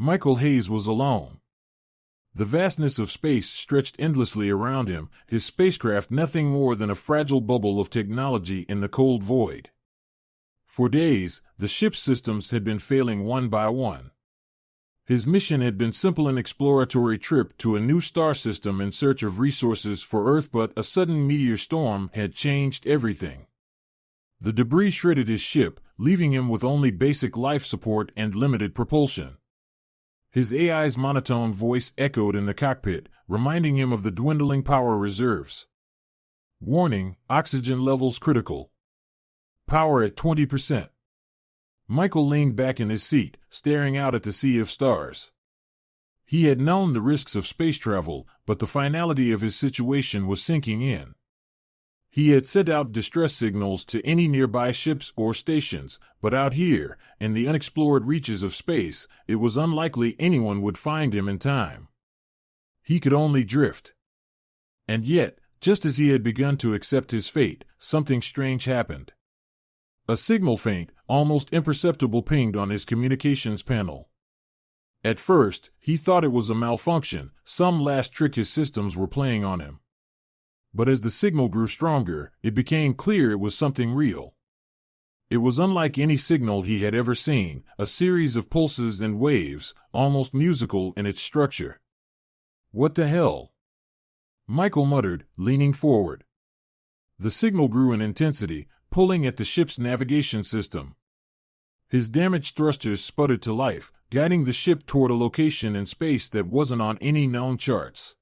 Michael Hayes was alone. The vastness of space stretched endlessly around him, his spacecraft nothing more than a fragile bubble of technology in the cold void. For days, the ship's systems had been failing one by one. His mission had been simple, an exploratory trip to a new star system in search of resources for Earth, but a sudden meteor storm had changed everything. The debris shredded his ship, leaving him with only basic life support and limited propulsion. His AI's monotone voice echoed in the cockpit, reminding him of the dwindling power reserves. Warning, oxygen levels critical. Power at 20%. Michael leaned back in his seat, staring out at the sea of stars. He had known the risks of space travel, but the finality of his situation was sinking in. He had sent out distress signals to any nearby ships or stations, but out here, in the unexplored reaches of space, it was unlikely anyone would find him in time. He could only drift. And yet, just as he had begun to accept his fate, something strange happened. A signal, faint, almost imperceptible, pinged on his communications panel. At first, he thought it was a malfunction, some last trick his systems were playing on him. But as the signal grew stronger, it became clear it was something real. It was unlike any signal he had ever seen, a series of pulses and waves, almost musical in its structure. "What the hell?" Michael muttered, leaning forward. The signal grew in intensity, pulling at the ship's navigation system. His damaged thrusters sputtered to life, guiding the ship toward a location in space that wasn't on any known charts.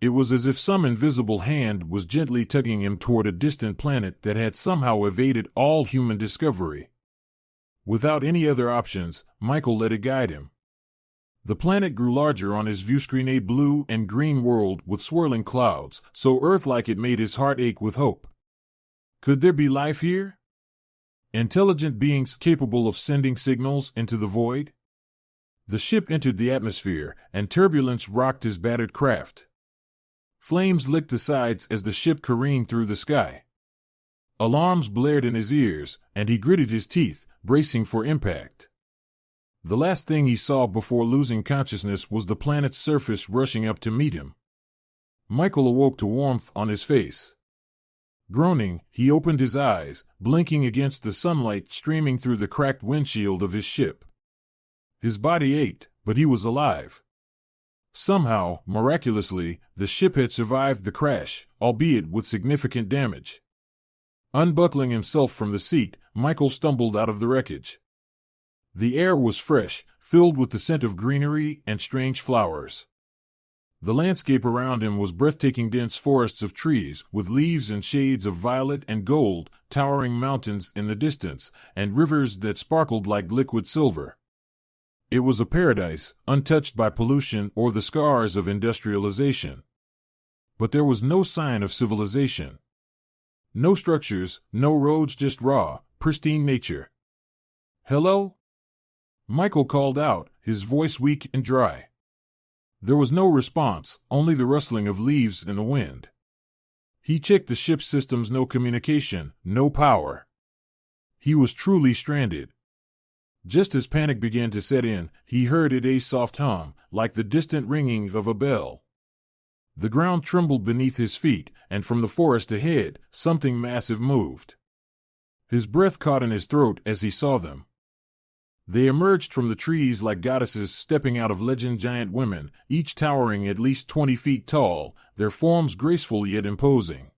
It was as if some invisible hand was gently tugging him toward a distant planet that had somehow evaded all human discovery. Without any other options, Michael let it guide him. The planet grew larger on his viewscreen, a blue and green world with swirling clouds, so Earth-like it made his heart ache with hope. Could there be life here? Intelligent beings capable of sending signals into the void? The ship entered the atmosphere, and turbulence rocked his battered craft. Flames licked the sides as the ship careened through the sky. Alarms blared in his ears, and he gritted his teeth, bracing for impact. The last thing he saw before losing consciousness was the planet's surface rushing up to meet him. Michael awoke to warmth on his face. Groaning, he opened his eyes, blinking against the sunlight streaming through the cracked windshield of his ship. His body ached, but he was alive. Somehow, miraculously, the ship had survived the crash, albeit with significant damage. Unbuckling himself from the seat, Michael stumbled out of the wreckage. The air was fresh, filled with the scent of greenery and strange flowers. The landscape around him was breathtaking, dense forests of trees, with leaves and shades of violet and gold, towering mountains in the distance, and rivers that sparkled like liquid silver. It was a paradise, untouched by pollution or the scars of industrialization. But there was no sign of civilization. No structures, no roads, just raw, pristine nature. "Hello?" Michael called out, his voice weak and dry. There was no response, only the rustling of leaves in the wind. He checked the ship's systems, no communication, no power. He was truly stranded. Just as panic began to set in, he heard a soft hum, like the distant ringing of a bell. The ground trembled beneath his feet, and from the forest ahead, something massive moved. His breath caught in his throat as he saw them. They emerged from the trees like goddesses stepping out of legend, giant women, each towering at least 20 feet tall, their forms graceful yet imposing.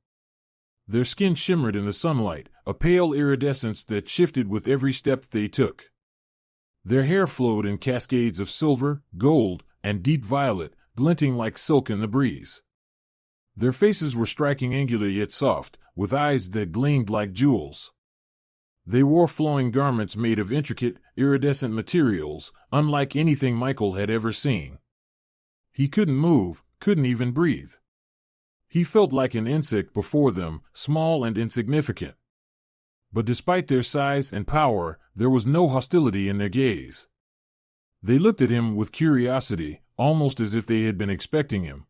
Their skin shimmered in the sunlight, a pale iridescence that shifted with every step they took. Their hair flowed in cascades of silver, gold, and deep violet, glinting like silk in the breeze. Their faces were striking, angular yet soft, with eyes that gleamed like jewels. They wore flowing garments made of intricate, iridescent materials, unlike anything Michael had ever seen. He couldn't move, couldn't even breathe. He felt like an insect before them, small and insignificant. But despite their size and power, there was no hostility in their gaze. They looked at him with curiosity, almost as if they had been expecting him.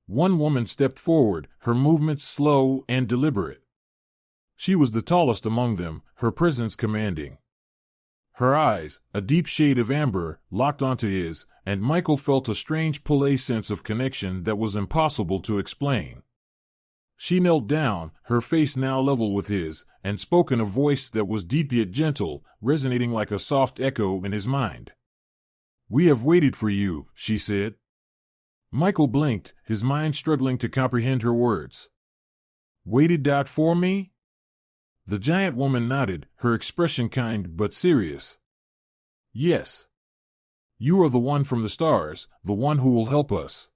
One woman stepped forward, her movements slow and deliberate. She was the tallest among them, her presence commanding. Her eyes, a deep shade of amber, locked onto his, and Michael felt a strange pull, sense of connection that was impossible to explain. She knelt down, her face now level with his, and spoke in a voice that was deep yet gentle, resonating like a soft echo in his mind. "We have waited for you," she said. Michael blinked, his mind struggling to comprehend her words. "Waited out for me?" The giant woman nodded, her expression kind but serious. "Yes. You are the one from the stars, the one who will help us."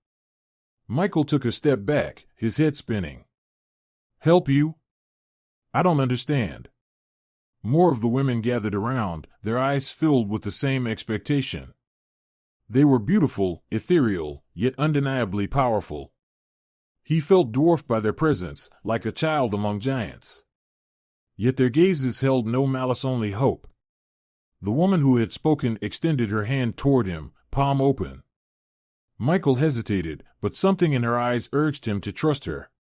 Michael took a step back, his head spinning. "Help you? I don't understand." More of the women gathered around, their eyes filled with the same expectation. They were beautiful, ethereal, yet undeniably powerful. He felt dwarfed by their presence, like a child among giants. Yet their gazes held no malice, only hope. The woman who had spoken extended her hand toward him, palm open. Michael hesitated, but something in her eyes urged him to trust her.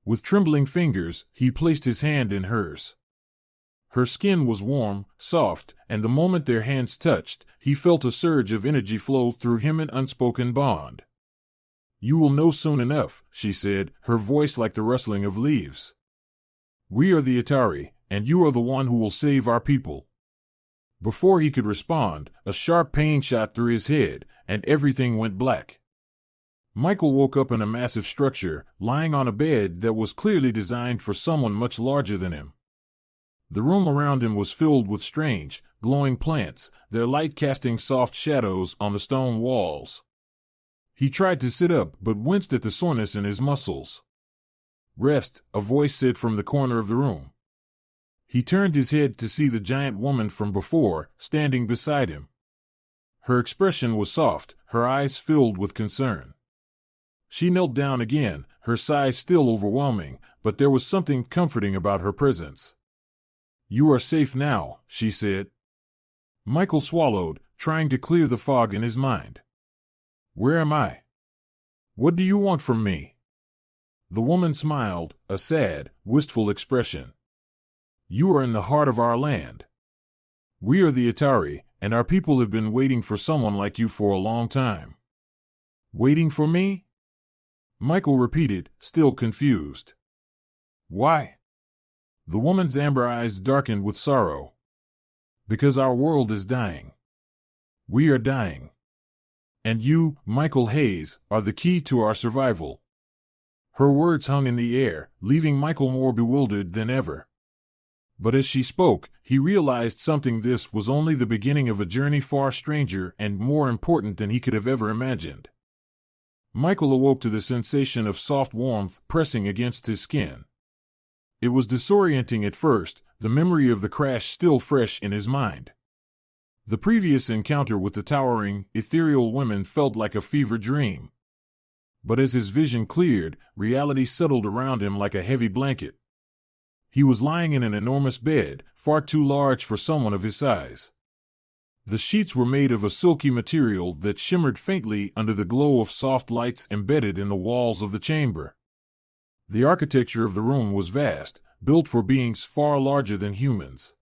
With trembling fingers, he placed his hand in hers. Her skin was warm, soft, and the moment their hands touched, he felt a surge of energy flow through him, an unspoken bond. "You will know soon enough," she said, her voice like the rustling of leaves. "We are the Atari, and you are the one who will save our people." Before he could respond, a sharp pain shot through his head, and everything went black. Michael woke up in a massive structure, lying on a bed that was clearly designed for someone much larger than him. The room around him was filled with strange, glowing plants, their light casting soft shadows on the stone walls. He tried to sit up, but winced at the soreness in his muscles. "Rest," a voice said from the corner of the room. He turned his head to see the giant woman from before, standing beside him. Her expression was soft, her eyes filled with concern. She knelt down again, her sighs still overwhelming, but there was something comforting about her presence. "You are safe now," she said. Michael swallowed, trying to clear the fog in his mind. "Where am I? What do you want from me?" The woman smiled, a sad, wistful expression. "You are in the heart of our land. We are the Atari, and our people have been waiting for someone like you for a long time." "Waiting for me?" Michael repeated, still confused. "Why?" The woman's amber eyes darkened with sorrow. "Because our world is dying. We are dying. And you, Michael Hayes, are the key to our survival." Her words hung in the air, leaving Michael more bewildered than ever. But as she spoke, he realized something. This was only the beginning of a journey far stranger and more important than he could have ever imagined. Michael awoke to the sensation of soft warmth pressing against his skin. It was disorienting at first, the memory of the crash still fresh in his mind. The previous encounter with the towering, ethereal women felt like a fever dream. But as his vision cleared, reality settled around him like a heavy blanket. He was lying in an enormous bed, far too large for someone of his size. The sheets were made of a silky material that shimmered faintly under the glow of soft lights embedded in the walls of the chamber. The architecture of the room was vast, built for beings far larger than humans.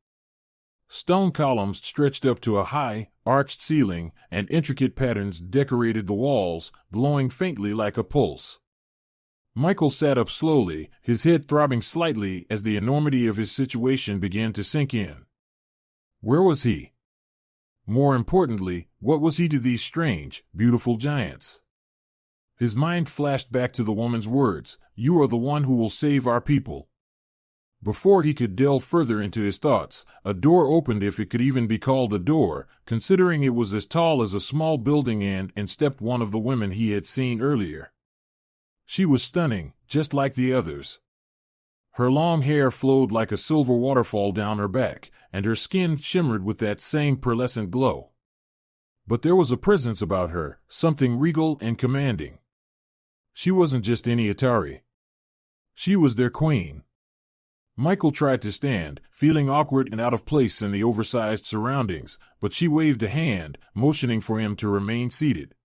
Stone columns stretched up to a high, arched ceiling, and intricate patterns decorated the walls, glowing faintly like a pulse. Michael sat up slowly, his head throbbing slightly as the enormity of his situation began to sink in. Where was he? More importantly, what was he to these strange, beautiful giants? His mind flashed back to the woman's words, "You are the one who will save our people." Before he could delve further into his thoughts, a door opened, if it could even be called a door, considering it was as tall as a small building, and stepped one of the women he had seen earlier. She was stunning, just like the others. Her long hair flowed like a silver waterfall down her back, and her skin shimmered with that same pearlescent glow. But there was a presence about her, something regal and commanding. She wasn't just any Atari. She was their queen. Michael tried to stand, feeling awkward and out of place in the oversized surroundings, but she waved a hand, motioning for him to remain seated.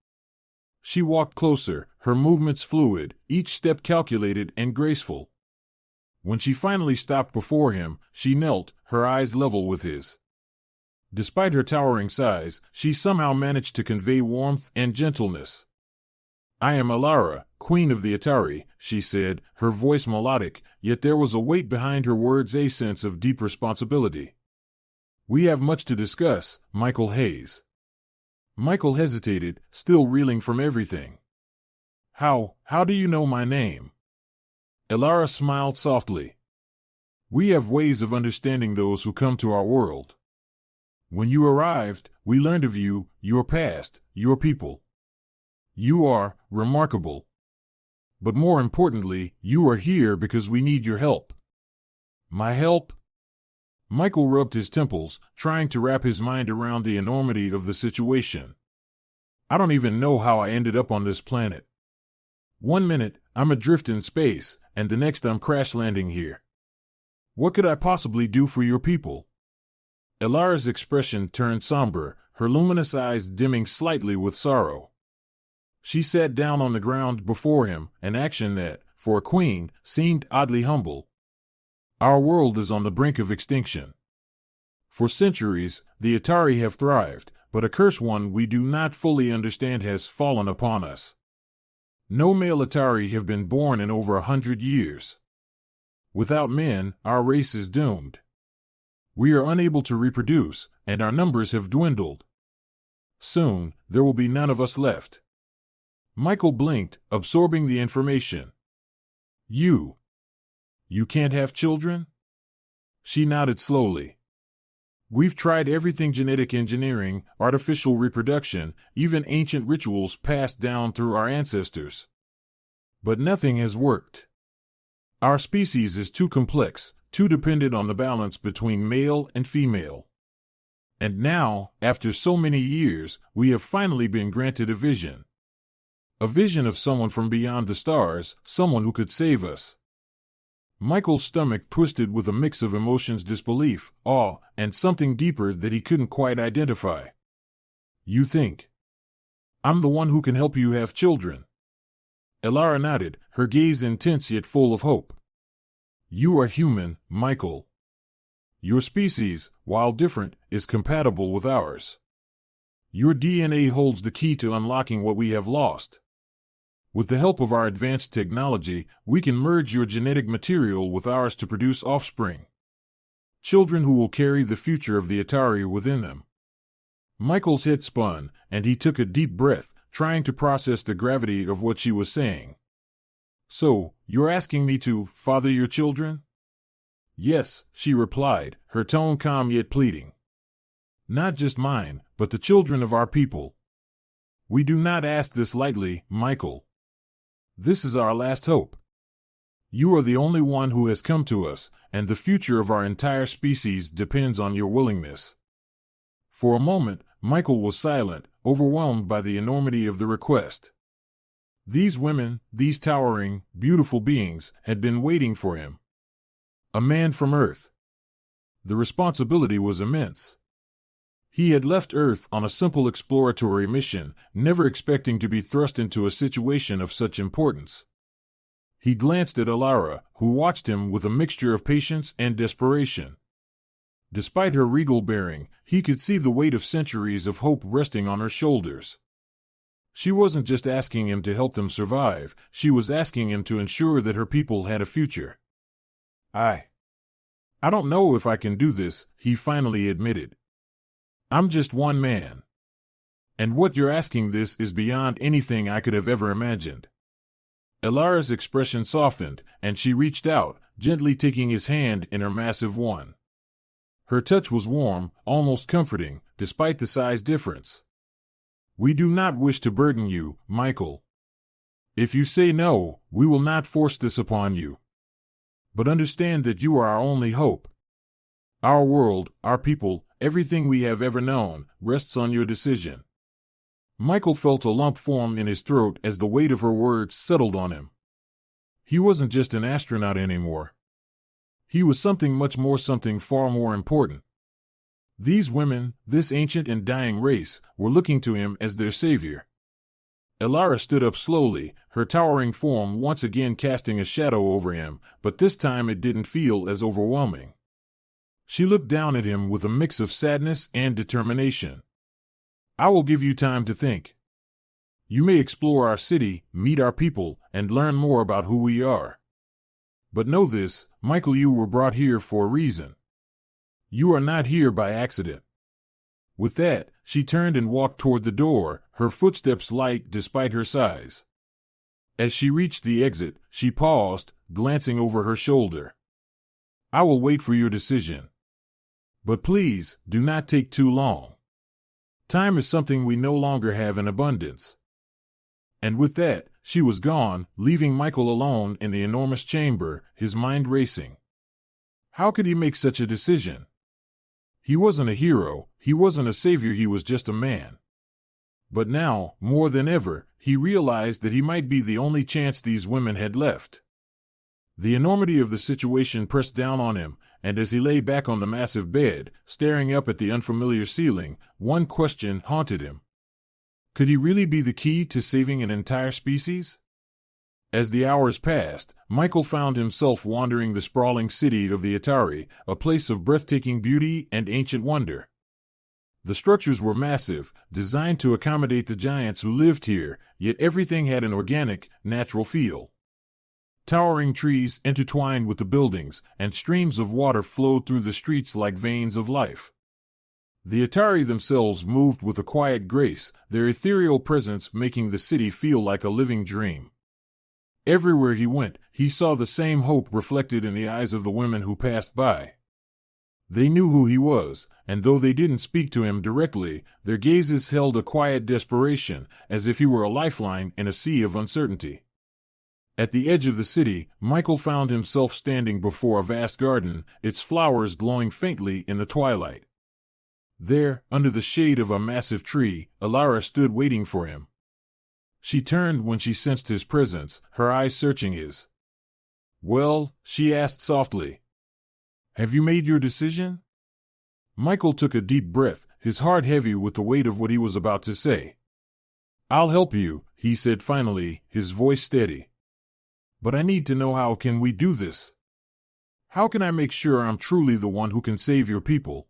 She walked closer, her movements fluid, each step calculated and graceful. When she finally stopped before him, she knelt, her eyes level with his. Despite her towering size, she somehow managed to convey warmth and gentleness. "I am Alara, Queen of the Atari," she said, her voice melodic, yet there was a weight behind her words, a sense of deep responsibility. "We have much to discuss, Michael Hayes." Michael hesitated, still reeling from everything. How do you know my name?" Alara smiled softly. "We have ways of understanding those who come to our world. When you arrived, we learned of you, your past, your people. You are remarkable. But more importantly, you are here because we need your help." "My help?" Michael rubbed his temples, trying to wrap his mind around the enormity of the situation. "I don't even know how I ended up on this planet. One minute, I'm adrift in space, and the next I'm crash landing here. What could I possibly do for your people?" Alara's expression turned somber, her luminous eyes dimming slightly with sorrow. She sat down on the ground before him, an action that, for a queen, seemed oddly humble. "Our world is on the brink of extinction. For centuries, the Atari have thrived, but a curse one we do not fully understand has fallen upon us. No male Atari have been born in over 100 years. Without men, our race is doomed. We are unable to reproduce, and our numbers have dwindled. Soon, there will be none of us left." Michael blinked, absorbing the information. You can't have children?" She nodded slowly. "We've tried everything: genetic engineering, artificial reproduction, even ancient rituals passed down through our ancestors. But nothing has worked. Our species is too complex, too dependent on the balance between male and female. And now, after so many years, we have finally been granted a vision. A vision of someone from beyond the stars, someone who could save us." Michael's stomach twisted with a mix of emotions: disbelief, awe, and something deeper that he couldn't quite identify. "You think I'm the one who can help you have children?" Alara nodded, her gaze intense yet full of hope. "You are human, Michael. Your species, while different, is compatible with ours. Your DNA holds the key to unlocking what we have lost. With the help of our advanced technology, we can merge your genetic material with ours to produce offspring. Children who will carry the future of the Atari within them." Michael's head spun, and he took a deep breath, trying to process the gravity of what she was saying. "So, you're asking me to father your children?" "Yes," she replied, her tone calm yet pleading. "Not just mine, but the children of our people. We do not ask this lightly, Michael. This is our last hope. You are the only one who has come to us, and the future of our entire species depends on your willingness." For a moment, Michael was silent, overwhelmed by the enormity of the request. These women, these towering, beautiful beings, had been waiting for him. A man from Earth. The responsibility was immense. He had left Earth on a simple exploratory mission, never expecting to be thrust into a situation of such importance. He glanced at Alara, who watched him with a mixture of patience and desperation. Despite her regal bearing, he could see the weight of centuries of hope resting on her shoulders. She wasn't just asking him to help them survive, she was asking him to ensure that her people had a future. I don't know if I can do this," he finally admitted. "I'm just one man. And what you're asking, this is beyond anything I could have ever imagined." Alara's expression softened, and she reached out, gently taking his hand in her massive one. Her touch was warm, almost comforting, despite the size difference. "We do not wish to burden you, Michael. If you say no, we will not force this upon you. But understand that you are our only hope. Our world, our people, everything we have ever known, rests on your decision." Michael felt a lump form in his throat as the weight of her words settled on him. He wasn't just an astronaut anymore. He was something much more, something far more important. These women, this ancient and dying race, were looking to him as their savior. Alara stood up slowly, her towering form once again casting a shadow over him, but this time it didn't feel as overwhelming. She looked down at him with a mix of sadness and determination. I will give you time to think. You may explore our city, meet our people, and learn more about who we are. But know this, Michael, you were brought here for a reason. You are not here by accident. With that, she turned and walked toward the door, her footsteps light despite her size. As she reached the exit, she paused, glancing over her shoulder. I will wait for your decision. But please, do not take too long. Time is something we no longer have in abundance. And with that, she was gone, leaving Michael alone in the enormous chamber, his mind racing. How could he make such a decision? He wasn't a hero, he wasn't a savior, he was just a man. But now, more than ever, he realized that he might be the only chance these women had left. The enormity of the situation pressed down on him, and as he lay back on the massive bed, staring up at the unfamiliar ceiling, one question haunted him. Could he really be the key to saving an entire species? As the hours passed, Michael found himself wandering the sprawling city of the Atari, a place of breathtaking beauty and ancient wonder. The structures were massive, designed to accommodate the giants who lived here, yet everything had an organic, natural feel. Towering trees intertwined with the buildings, and streams of water flowed through the streets like veins of life. The Atari themselves moved with a quiet grace, their ethereal presence making the city feel like a living dream. Everywhere he went, he saw the same hope reflected in the eyes of the women who passed by. They knew who he was, and though they didn't speak to him directly, their gazes held a quiet desperation, as if he were a lifeline in a sea of uncertainty. At the edge of the city, Michael found himself standing before a vast garden, its flowers glowing faintly in the twilight. There, under the shade of a massive tree, Alara stood waiting for him. She turned when she sensed his presence, her eyes searching his. Well, she asked softly. Have you made your decision? Michael took a deep breath, his heart heavy with the weight of what he was about to say. I'll help you, he said finally, his voice steady. But I need to know, how can we do this? How can I make sure I'm truly the one who can save your people?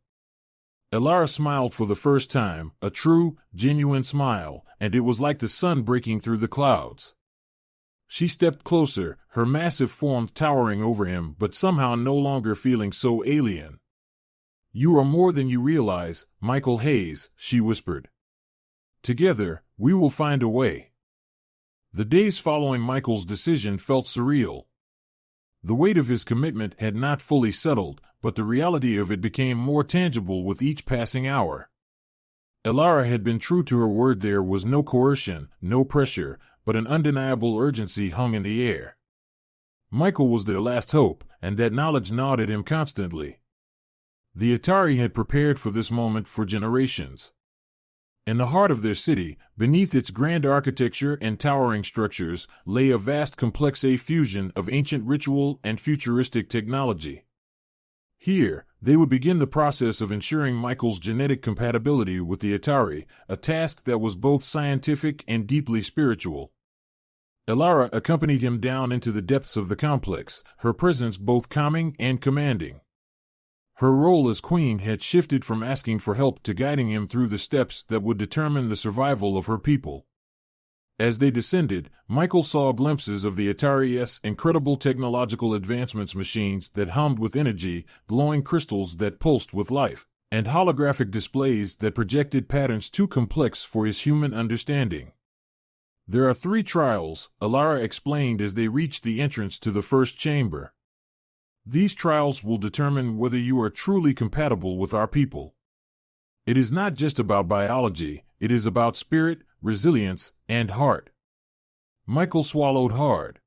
Alara smiled for the first time, a true, genuine smile, and it was like the sun breaking through the clouds. She stepped closer, her massive form towering over him, but somehow no longer feeling so alien. You are more than you realize, Michael Hayes, she whispered. Together, we will find a way. The days following Michael's decision felt surreal. The weight of his commitment had not fully settled, but the reality of it became more tangible with each passing hour. Alara had been true to her word. There was no coercion, no pressure, but an undeniable urgency hung in the air. Michael was their last hope, and that knowledge gnawed at him constantly. The Atari had prepared for this moment for generations. In the heart of their city, beneath its grand architecture and towering structures, lay a vast complex fusion of ancient ritual and futuristic technology. Here, they would begin the process of ensuring Michael's genetic compatibility with the Atari, a task that was both scientific and deeply spiritual. Alara accompanied him down into the depths of the complex, her presence both calming and commanding. Her role as queen had shifted from asking for help to guiding him through the steps that would determine the survival of her people. As they descended, Michael saw glimpses of the Atari's incredible technological advancements, machines that hummed with energy, glowing crystals that pulsed with life, and holographic displays that projected patterns too complex for his human understanding. There are 3 trials, Alara explained as they reached the entrance to the first chamber. These trials will determine whether you are truly compatible with our people. It is not just about biology, it is about spirit, resilience, and heart. Michael swallowed hard.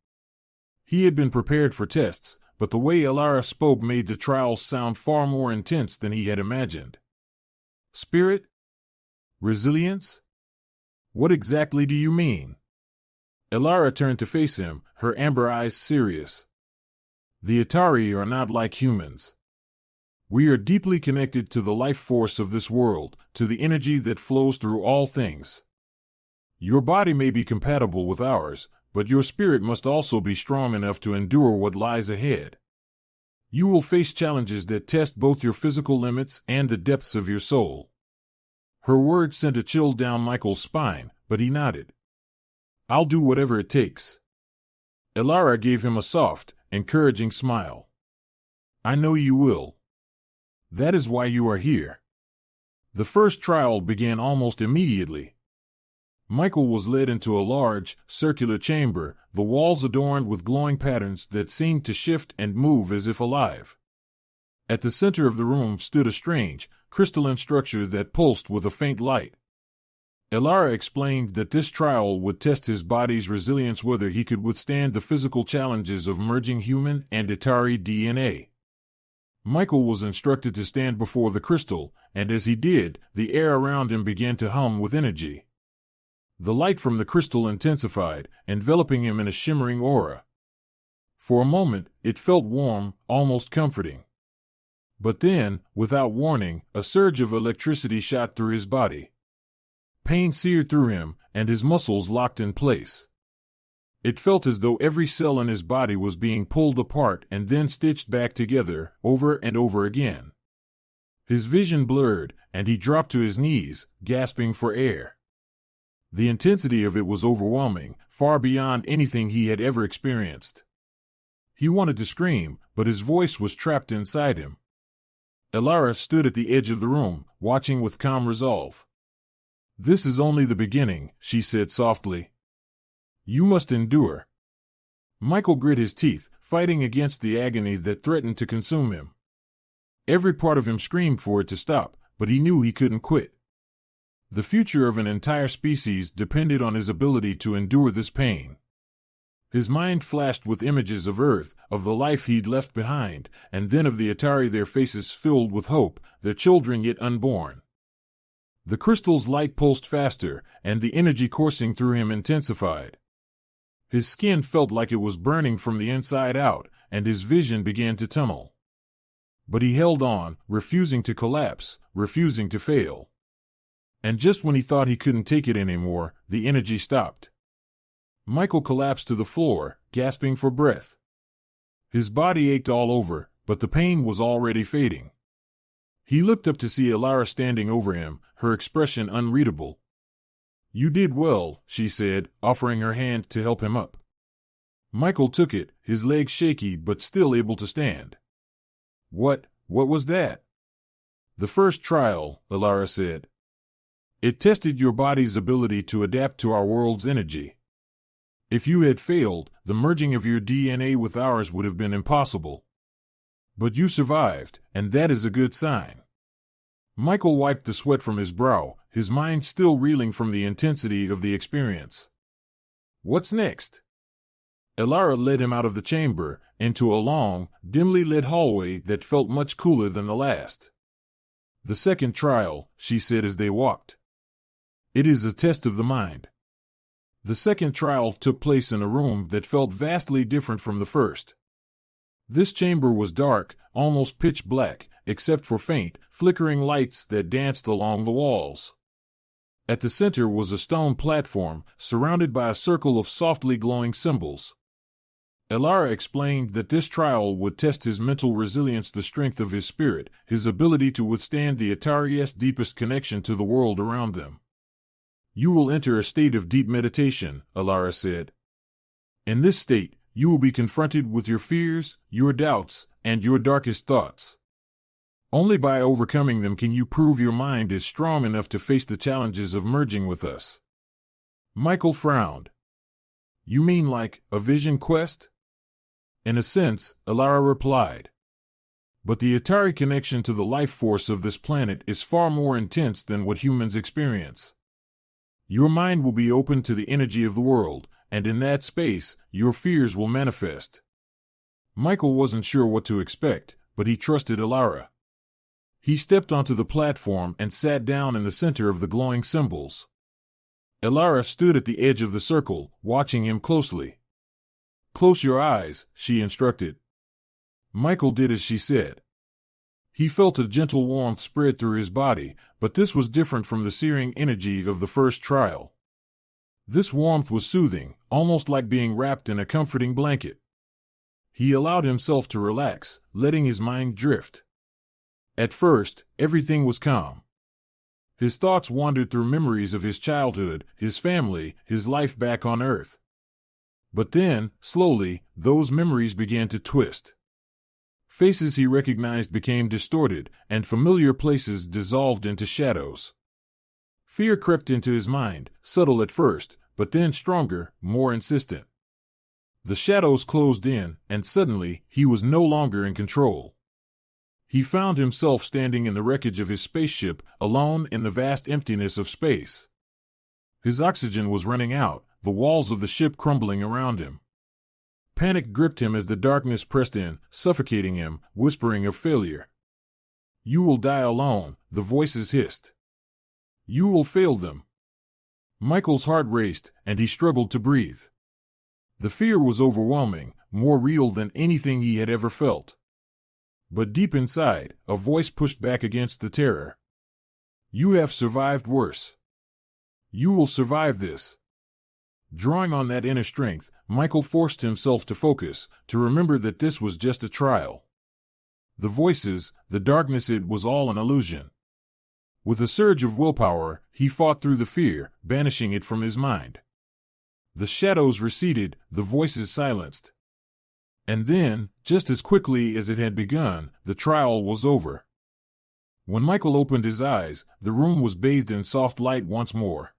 He had been prepared for tests, but the way Alara spoke made the trials sound far more intense than he had imagined. Spirit? Resilience? What exactly do you mean? Alara turned to face him, her amber eyes serious. The Atari are not like humans. We are deeply connected to the life force of this world, to the energy that flows through all things. Your body may be compatible with ours, but your spirit must also be strong enough to endure what lies ahead. You will face challenges that test both your physical limits and the depths of your soul. Her words sent a chill down Michael's spine, but he nodded. I'll do whatever it takes. Elara gave him a soft, encouraging smile. I know you will. That is why you are here. The first trial began almost immediately. Michael was led into a large, circular chamber, the walls adorned with glowing patterns that seemed to shift and move as if alive. At the center of the room stood a strange, crystalline structure that pulsed with a faint light. Elara explained that this trial would test his body's resilience, whether he could withstand the physical challenges of merging human and Atari DNA. Michael was instructed to stand before the crystal, and as he did, the air around him began to hum with energy. The light from the crystal intensified, enveloping him in a shimmering aura. For a moment, it felt warm, almost comforting. But then, without warning, a surge of electricity shot through his body. Pain seared through him, and his muscles locked in place. It felt as though every cell in his body was being pulled apart and then stitched back together, over and over again. His vision blurred, and he dropped to his knees, gasping for air. The intensity of it was overwhelming, far beyond anything he had ever experienced. He wanted to scream, but his voice was trapped inside him. Elara stood at the edge of the room, watching with calm resolve. This is only the beginning, she said softly. You must endure. Michael grit his teeth, fighting against the agony that threatened to consume him. Every part of him screamed for it to stop, but he knew he couldn't quit. The future of an entire species depended on his ability to endure this pain. His mind flashed with images of Earth, of the life he'd left behind, and then of the Atari, their faces filled with hope, their children yet unborn. The crystal's light pulsed faster, and the energy coursing through him intensified. His skin felt like it was burning from the inside out, and his vision began to tunnel. But he held on, refusing to collapse, refusing to fail. And just when he thought he couldn't take it anymore, the energy stopped. Michael collapsed to the floor, gasping for breath. His body ached all over, but the pain was already fading. He looked up to see Elara standing over him, her expression unreadable. You did well, she said, offering her hand to help him up. Michael took it, his legs shaky but still able to stand. What was that? The first trial, Elara said. It tested your body's ability to adapt to our world's energy. If you had failed, the merging of your DNA with ours would have been impossible. But you survived, and that is a good sign. Michael wiped the sweat from his brow, his mind still reeling from the intensity of the experience. What's next? Elara led him out of the chamber, into a long, dimly lit hallway that felt much cooler than the last. The second trial, she said as they walked. It is a test of the mind. The second trial took place in a room that felt vastly different from the first. This chamber was dark, almost pitch black, except for faint, flickering lights that danced along the walls. At the center was a stone platform, surrounded by a circle of softly glowing symbols. Elara explained that this trial would test his mental resilience, the strength of his spirit, his ability to withstand the Atari's deepest connection to the world around them. You will enter a state of deep meditation, Elara said. In this state, you will be confronted with your fears, your doubts, and your darkest thoughts. Only by overcoming them can you prove your mind is strong enough to face the challenges of merging with us. Michael frowned. You mean like a vision quest? In a sense, Elara replied. But the Atari connection to the life force of this planet is far more intense than what humans experience. Your mind will be open to the energy of the world, and in that space, your fears will manifest. Michael wasn't sure what to expect, but he trusted Elara. He stepped onto the platform and sat down in the center of the glowing symbols. Elara stood at the edge of the circle, watching him closely. Close your eyes, she instructed. Michael did as she said. He felt a gentle warmth spread through his body, but this was different from the searing energy of the first trial. This warmth was soothing, almost like being wrapped in a comforting blanket. He allowed himself to relax, letting his mind drift. At first, everything was calm. His thoughts wandered through memories of his childhood, his family, his life back on Earth. But then, slowly, those memories began to twist. Faces he recognized became distorted, and familiar places dissolved into shadows. Fear crept into his mind, subtle at first, but then stronger, more insistent. The shadows closed in, and suddenly, he was no longer in control. He found himself standing in the wreckage of his spaceship, alone in the vast emptiness of space. His oxygen was running out, the walls of the ship crumbling around him. Panic gripped him as the darkness pressed in, suffocating him, whispering of failure. "You will die alone," the voices hissed. "You will fail them." Michael's heart raced, and he struggled to breathe. The fear was overwhelming, more real than anything he had ever felt. But deep inside, a voice pushed back against the terror. "You have survived worse. You will survive this." Drawing on that inner strength, Michael forced himself to focus, to remember that this was just a trial. The voices, the darkness, it was all an illusion. With a surge of willpower, he fought through the fear, banishing it from his mind. The shadows receded, the voices silenced. And then, just as quickly as it had begun, the trial was over. When Michael opened his eyes, the room was bathed in soft light once more.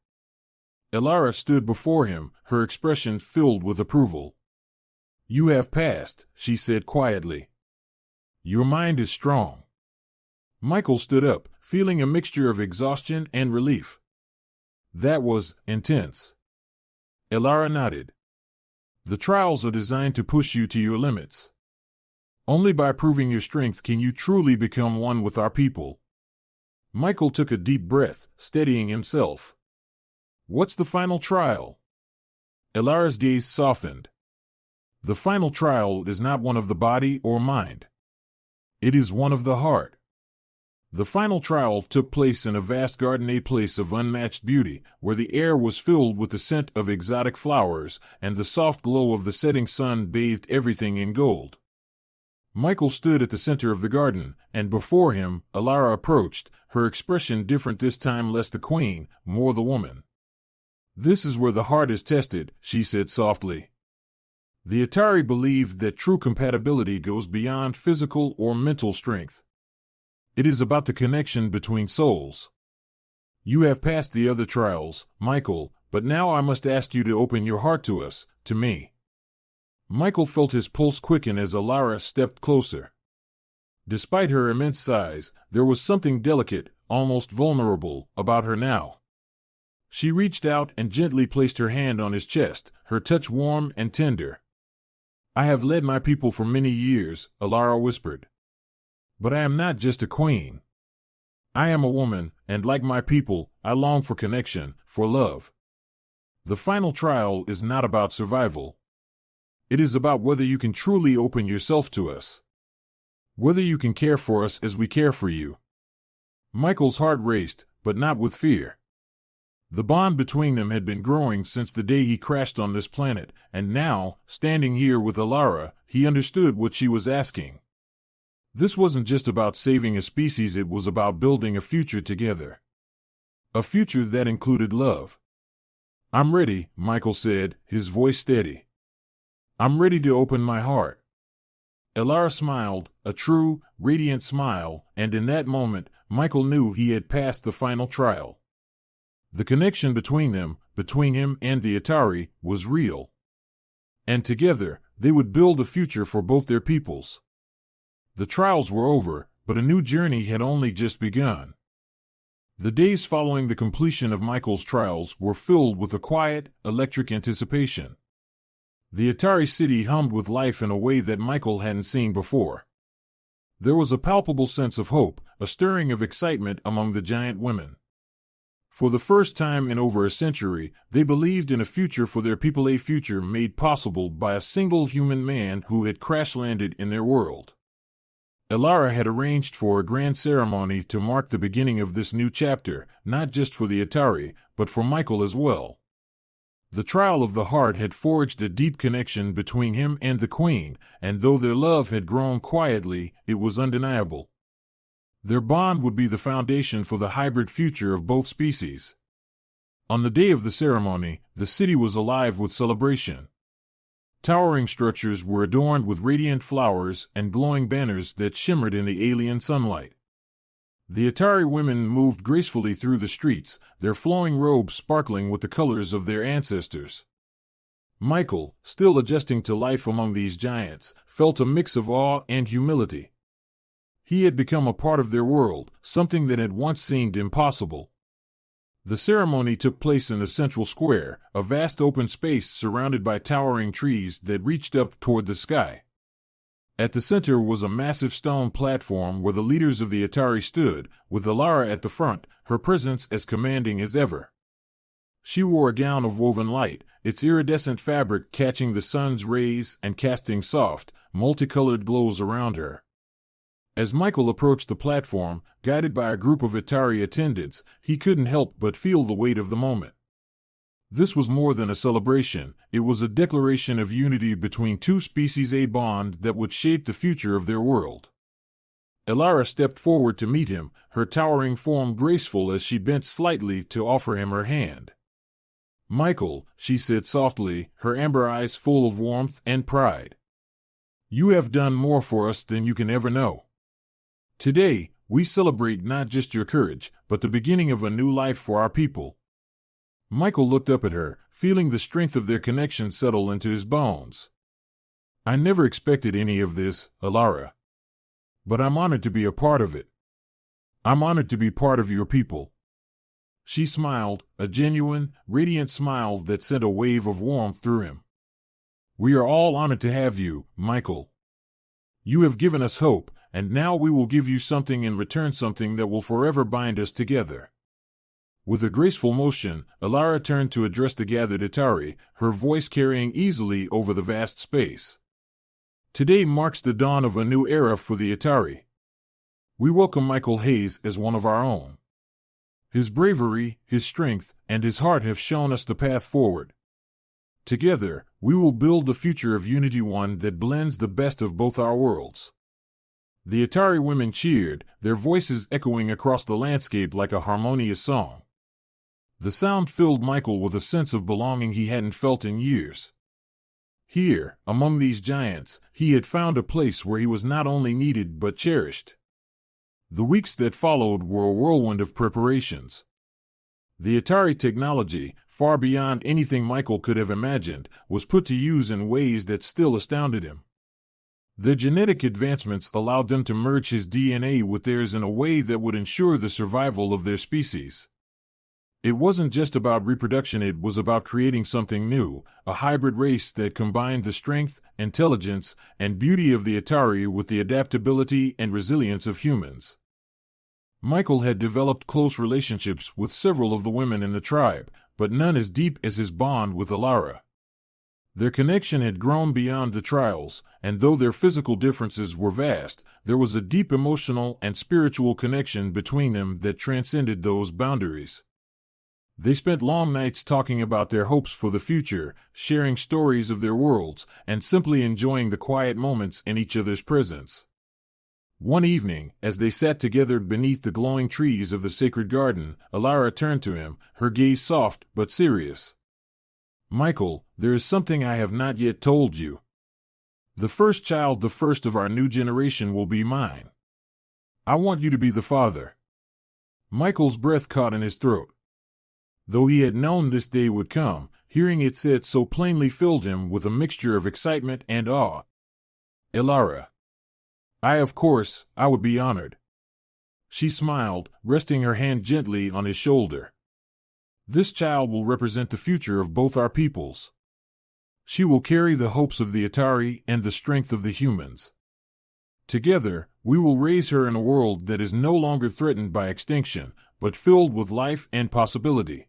Elara stood before him, her expression filled with approval. "You have passed," she said quietly. "Your mind is strong." Michael stood up, feeling a mixture of exhaustion and relief. "That was intense." Elara nodded. "The trials are designed to push you to your limits. Only by proving your strength can you truly become one with our people." Michael took a deep breath, steadying himself. "What's the final trial?" Elara's gaze softened. "The final trial is not one of the body or mind. It is one of the heart." The final trial took place in a vast garden, a place of unmatched beauty, where the air was filled with the scent of exotic flowers, and the soft glow of the setting sun bathed everything in gold. Michael stood at the center of the garden, and before him, Elara approached, her expression different this time, less the queen, more the woman. "This is where the heart is tested," she said softly. "The Atari believed that true compatibility goes beyond physical or mental strength. It is about the connection between souls. You have passed the other trials, Michael, but now I must ask you to open your heart to us, to me." Michael felt his pulse quicken as Elara stepped closer. Despite her immense size, there was something delicate, almost vulnerable, about her now. She reached out and gently placed her hand on his chest, her touch warm and tender. "I have led my people for many years," Elara whispered. "But I am not just a queen. I am a woman, and like my people, I long for connection, for love. The final trial is not about survival. It is about whether you can truly open yourself to us. Whether you can care for us as we care for you." Michael's heart raced, but not with fear. The bond between them had been growing since the day he crashed on this planet, and now, standing here with Elara, he understood what she was asking. This wasn't just about saving a species, it was about building a future together. A future that included love. "I'm ready," Michael said, his voice steady. "I'm ready to open my heart." Elara smiled, a true, radiant smile, and in that moment, Michael knew he had passed the final trial. The connection between them, between him and the Atari, was real. And together, they would build a future for both their peoples. The trials were over, but a new journey had only just begun. The days following the completion of Michael's trials were filled with a quiet, electric anticipation. The Atari city hummed with life in a way that Michael hadn't seen before. There was a palpable sense of hope, a stirring of excitement among the giant women. For the first time in over a century, they believed in a future for their people, a future made possible by a single human man who had crash-landed in their world. Elara had arranged for a grand ceremony to mark the beginning of this new chapter, not just for the Atari, but for Michael as well. The trial of the heart had forged a deep connection between him and the Queen, and though their love had grown quietly, it was undeniable. Their bond would be the foundation for the hybrid future of both species. On the day of the ceremony, the city was alive with celebration. Towering structures were adorned with radiant flowers and glowing banners that shimmered in the alien sunlight. The Atari women moved gracefully through the streets, their flowing robes sparkling with the colors of their ancestors. Michael, still adjusting to life among these giants, felt a mix of awe and humility. He had become a part of their world, something that had once seemed impossible. The ceremony took place in the central square, a vast open space surrounded by towering trees that reached up toward the sky. At the center was a massive stone platform where the leaders of the Atari stood, with Alara at the front, her presence as commanding as ever. She wore a gown of woven light, its iridescent fabric catching the sun's rays and casting soft, multicolored glows around her. As Michael approached the platform, guided by a group of Atari attendants, he couldn't help but feel the weight of the moment. This was more than a celebration, it was a declaration of unity between two species, a bond that would shape the future of their world. Alara stepped forward to meet him, her towering form graceful as she bent slightly to offer him her hand. "Michael," she said softly, her amber eyes full of warmth and pride. "You have done more for us than you can ever know. Today, we celebrate not just your courage, but the beginning of a new life for our people." Michael looked up at her, feeling the strength of their connection settle into his bones. "I never expected any of this, Alara. But I'm honored to be a part of it. I'm honored to be part of your people." She smiled, a genuine, radiant smile that sent a wave of warmth through him. "We are all honored to have you, Michael. You have given us hope, and now we will give you something in return, something that will forever bind us together." With a graceful motion, Alara turned to address the gathered Atari, her voice carrying easily over the vast space. "Today marks the dawn of a new era for the Atari. We welcome Michael Hayes as one of our own. His bravery, his strength, and his heart have shown us the path forward. Together, we will build a future of unity, one that blends the best of both our worlds." The Atari women cheered, their voices echoing across the landscape like a harmonious song. The sound filled Michael with a sense of belonging he hadn't felt in years. Here, among these giants, he had found a place where he was not only needed but cherished. The weeks that followed were a whirlwind of preparations. The Atari technology, far beyond anything Michael could have imagined, was put to use in ways that still astounded him. Their genetic advancements allowed them to merge his DNA with theirs in a way that would ensure the survival of their species. It wasn't just about reproduction, it was about creating something new, a hybrid race that combined the strength, intelligence, and beauty of the Atari with the adaptability and resilience of humans. Michael had developed close relationships with several of the women in the tribe, but none as deep as his bond with Alara. Their connection had grown beyond the trials, and though their physical differences were vast, there was a deep emotional and spiritual connection between them that transcended those boundaries. They spent long nights talking about their hopes for the future, sharing stories of their worlds, and simply enjoying the quiet moments in each other's presence. One evening, as they sat together beneath the glowing trees of the sacred garden, Alara turned to him, her gaze soft but serious. "Michael, there is something I have not yet told you. The first child, the first of our new generation, will be mine. I want you to be the father." Michael's breath caught in his throat. Though he had known this day would come, hearing it said so plainly filled him with a mixture of excitement and awe. "Alara. I would be honored." She smiled, resting her hand gently on his shoulder. "This child will represent the future of both our peoples. She will carry the hopes of the Atari and the strength of the humans. Together, we will raise her in a world that is no longer threatened by extinction, but filled with life and possibility."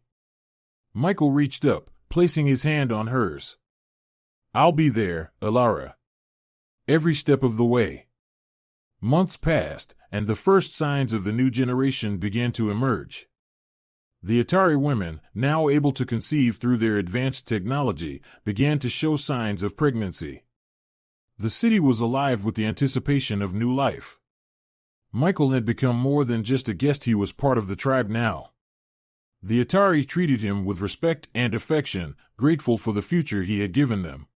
Michael reached up, placing his hand on hers. "I'll be there, Alara. Every step of the way." Months passed, and the first signs of the new generation began to emerge. The Atari women, now able to conceive through their advanced technology, began to show signs of pregnancy. The city was alive with the anticipation of new life. Michael had become more than just a guest, he was part of the tribe now. The Atari treated him with respect and affection, grateful for the future he had given them.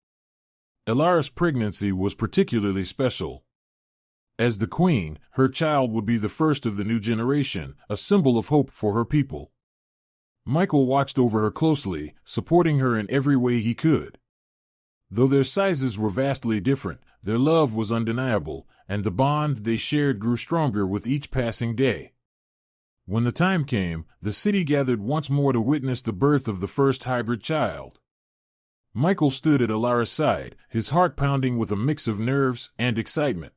Elara's pregnancy was particularly special. As the queen, her child would be the first of the new generation, a symbol of hope for her people. Michael watched over her closely, supporting her in every way he could. Though their sizes were vastly different, their love was undeniable, and the bond they shared grew stronger with each passing day. When the time came, the city gathered once more to witness the birth of the first hybrid child. Michael stood at Elara's side, his heart pounding with a mix of nerves and excitement.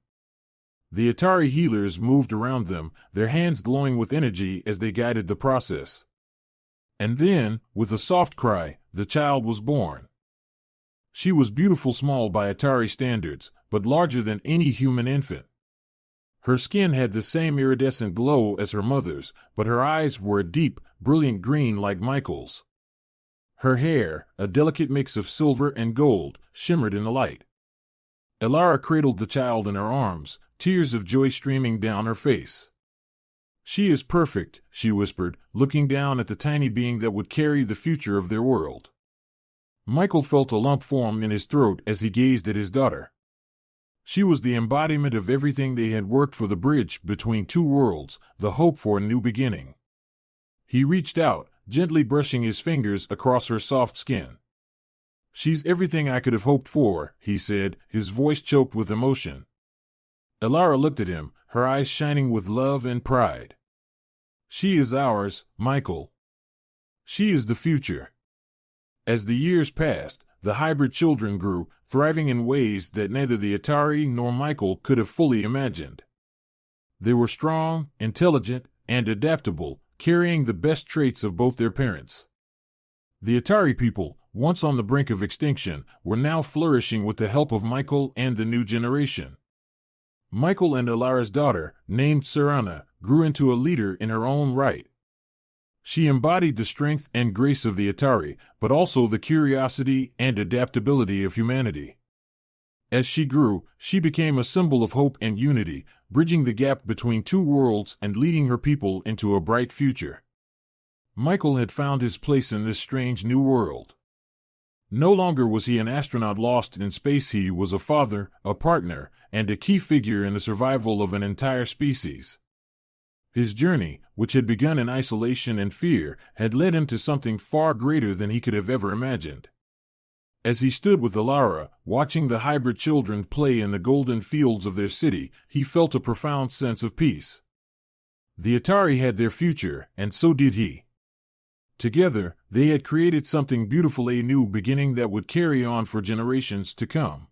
The Atari healers moved around them, their hands glowing with energy as they guided the process. And then, with a soft cry, the child was born. She was beautiful, small by Atari standards, but larger than any human infant. Her skin had the same iridescent glow as her mother's, but her eyes were a deep, brilliant green like Michael's. Her hair, a delicate mix of silver and gold, shimmered in the light. Elara cradled the child in her arms, tears of joy streaming down her face. "She is perfect," she whispered, looking down at the tiny being that would carry the future of their world. Michael felt a lump form in his throat as he gazed at his daughter. She was the embodiment of everything they had worked for, the bridge between two worlds, the hope for a new beginning. He reached out, gently brushing his fingers across her soft skin. "She's everything I could have hoped for," he said, his voice choked with emotion. Elara looked at him, her eyes shining with love and pride. "She is ours, Michael. She is the future." As the years passed, the hybrid children grew, thriving in ways that neither the Atari nor Michael could have fully imagined. They were strong, intelligent, and adaptable, carrying the best traits of both their parents. The Atari people, once on the brink of extinction, were now flourishing with the help of Michael and the new generation. Michael and Elara's daughter, named Serana, grew into a leader in her own right. She embodied the strength and grace of the Atari, but also the curiosity and adaptability of humanity. As she grew, she became a symbol of hope and unity, bridging the gap between two worlds and leading her people into a bright future. Michael had found his place in this strange new world. No longer was he an astronaut lost in space, he was a father, a partner, and a key figure in the survival of an entire species. His journey, which had begun in isolation and fear, had led him to something far greater than he could have ever imagined. As he stood with Elara, watching the hybrid children play in the golden fields of their city, he felt a profound sense of peace. The Atari had their future, and so did he. Together, they had created something beautiful, a new beginning that would carry on for generations to come.